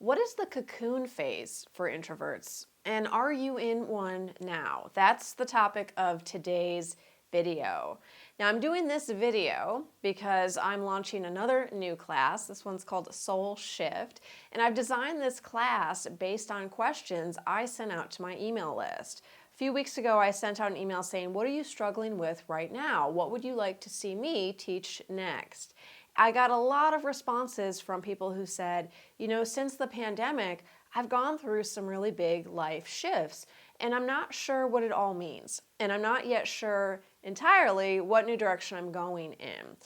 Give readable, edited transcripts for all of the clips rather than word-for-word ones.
What is the cocoon phase for introverts? And are you in one now? That's the topic of today's video. Now, I'm doing this video because I'm launching another new class. This one's called Soul Shift. And I've designed this class based on questions I sent out to my email list. A few weeks ago, I sent out an email saying, what are you struggling with right now? What would you like to see me teach next? I got a lot of responses from people who said, since the pandemic, I've gone through some really big life shifts, and I'm not sure what it all means. And I'm not yet sure entirely what new direction I'm going in.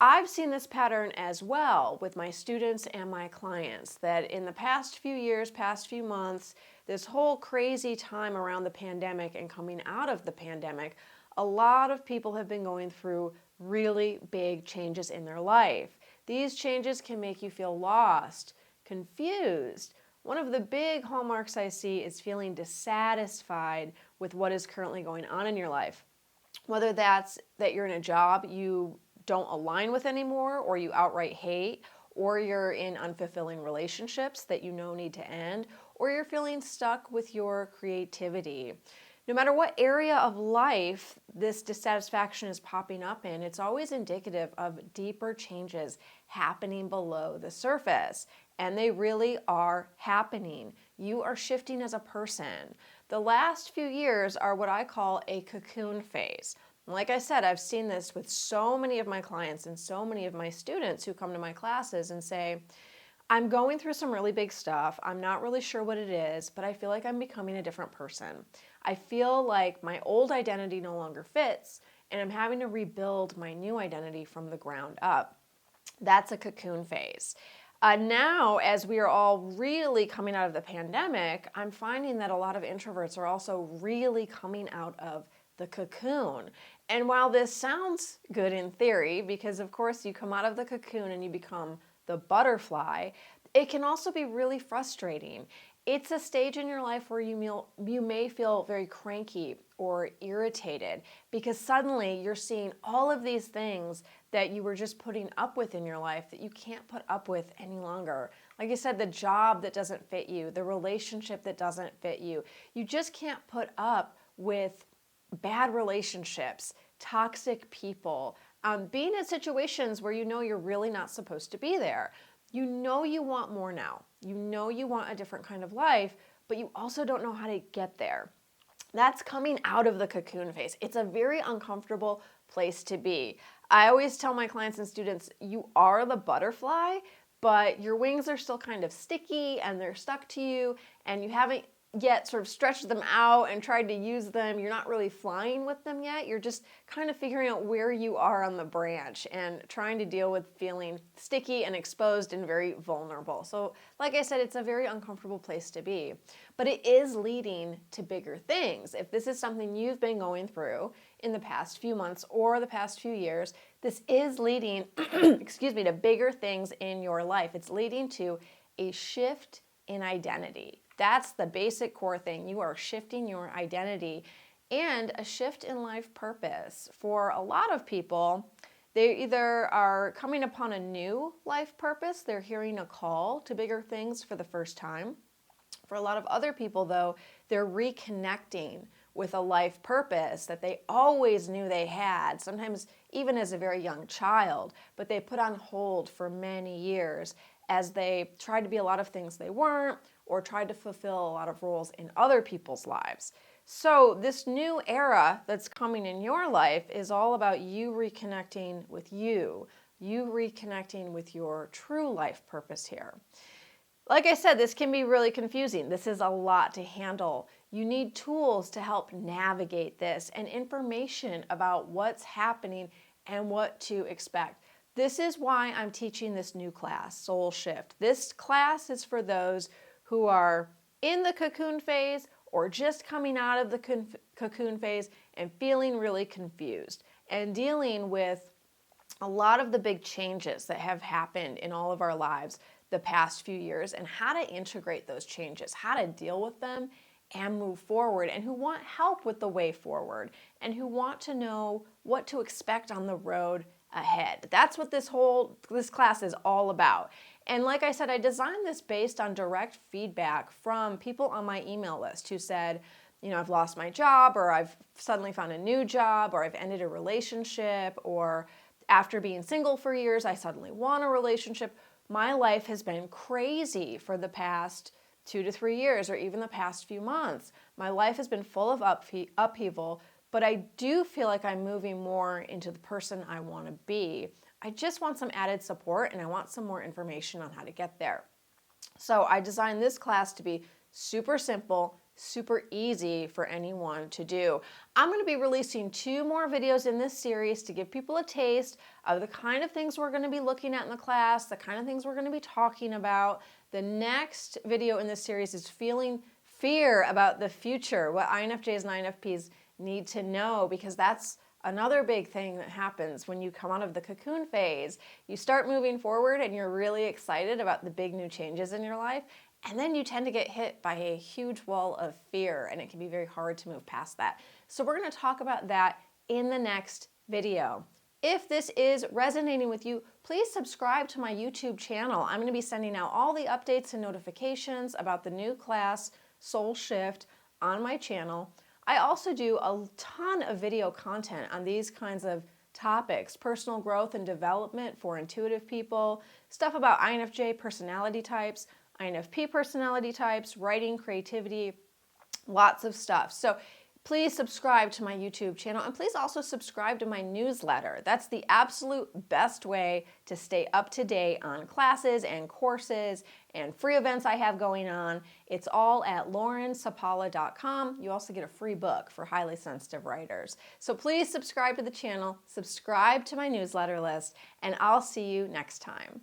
I've seen this pattern as well with my students and my clients, that in the past few years, past few months, this whole crazy time around the pandemic and coming out of the pandemic, a lot of people have been going through really big changes in their life. These changes can make you feel lost, confused. One of the big hallmarks I see is feeling dissatisfied with what is currently going on in your life. Whether that's that you're in a job you don't align with anymore, or you outright hate, or you're in unfulfilling relationships that need to end, or you're feeling stuck with your creativity. No matter what area of life this dissatisfaction is popping up in, it's always indicative of deeper changes happening below the surface. And they really are happening. You are shifting as a person. The last few years are what I call a cocoon phase. Like I said, I've seen this with so many of my clients and so many of my students who come to my classes and say, I'm going through some really big stuff. I'm not really sure what it is, but I feel like I'm becoming a different person. I feel like my old identity no longer fits, and I'm having to rebuild my new identity from the ground up. That's a cocoon phase. Now, as we are all really coming out of the pandemic, I'm finding that a lot of introverts are also really coming out of the cocoon. And while this sounds good in theory, because of course you come out of the cocoon and you become the butterfly, it can also be really frustrating. It's a stage in your life where you may feel very cranky or irritated because suddenly you're seeing all of these things that you were just putting up with in your life that you can't put up with any longer. Like I said, the job that doesn't fit you, the relationship that doesn't fit you. You just can't put up with bad relationships, toxic people, being in situations where you're really not supposed to be there. You want more now. You want a different kind of life, but you also don't know how to get there. That's coming out of the cocoon phase. It's a very uncomfortable place to be. I always tell my clients and students, you are the butterfly, but your wings are still kind of sticky and they're stuck to you, and you haven't yet sort of stretched them out and tried to use them. You're not really flying with them yet. You're just kind of figuring out where you are on the branch and trying to deal with feeling sticky and exposed and very vulnerable. So like I said, it's a very uncomfortable place to be, but it is leading to bigger things. If this is something you've been going through in the past few months or the past few years, this is leading, to bigger things in your life. It's leading to a shift in identity. That's the basic core thing. You are shifting your identity and a shift in life purpose. For a lot of people, they either are coming upon a new life purpose, they're hearing a call to bigger things for the first time. For a lot of other people, though, they're reconnecting with a life purpose that they always knew they had, sometimes even as a very young child, but they put on hold for many years as they tried to be a lot of things they weren't, or tried to fulfill a lot of roles in other people's lives. So this new era that's coming in your life is all about you reconnecting with you reconnecting with your true life purpose here. Like I said, this can be really confusing. This is a lot to handle. You need tools to help navigate this and information about what's happening and what to expect. This is why I'm teaching this new class, Soul Shift. This class is for those who are in the cocoon phase or just coming out of the cocoon phase and feeling really confused and dealing with a lot of the big changes that have happened in all of our lives the past few years, and how to integrate those changes, how to deal with them and move forward, and who want help with the way forward, and who want to know what to expect on the road ahead. That's what this class is all about. And like I said, I designed this based on direct feedback from people on my email list who said, I've lost my job, or I've suddenly found a new job, or I've ended a relationship, or after being single for years, I suddenly want a relationship. My life has been crazy for the past 2 to 3 years, or even the past few months. My life has been full of upheaval, but I do feel like I'm moving more into the person I want to be. I just want some added support, and I want some more information on how to get there. So I designed this class to be super simple, super easy for anyone to do. I'm going to be releasing 2 more videos in this series to give people a taste of the kind of things we're going to be looking at in the class, the kind of things we're going to be talking about. The next video in this series is feeling fear about the future, what INFJs and INFPs need to know, because that's another big thing that happens when you come out of the cocoon phase. You start moving forward and you're really excited about the big new changes in your life, and then you tend to get hit by a huge wall of fear, and it can be very hard to move past that. So we're going to talk about that in the next video. If this is resonating with you, please subscribe to my YouTube channel. I'm going to be sending out all the updates and notifications about the new class, Soul Shift, on my channel. I also do a ton of video content on these kinds of topics: personal growth and development for intuitive people, stuff about INFJ personality types, INFP personality types, writing, creativity, lots of stuff. So please subscribe to my YouTube channel, and please also subscribe to my newsletter. That's the absolute best way to stay up to date on classes and courses and free events I have going on. It's all at laurensapala.com. You also get a free book for highly sensitive writers. So please subscribe to the channel, subscribe to my newsletter list, and I'll see you next time.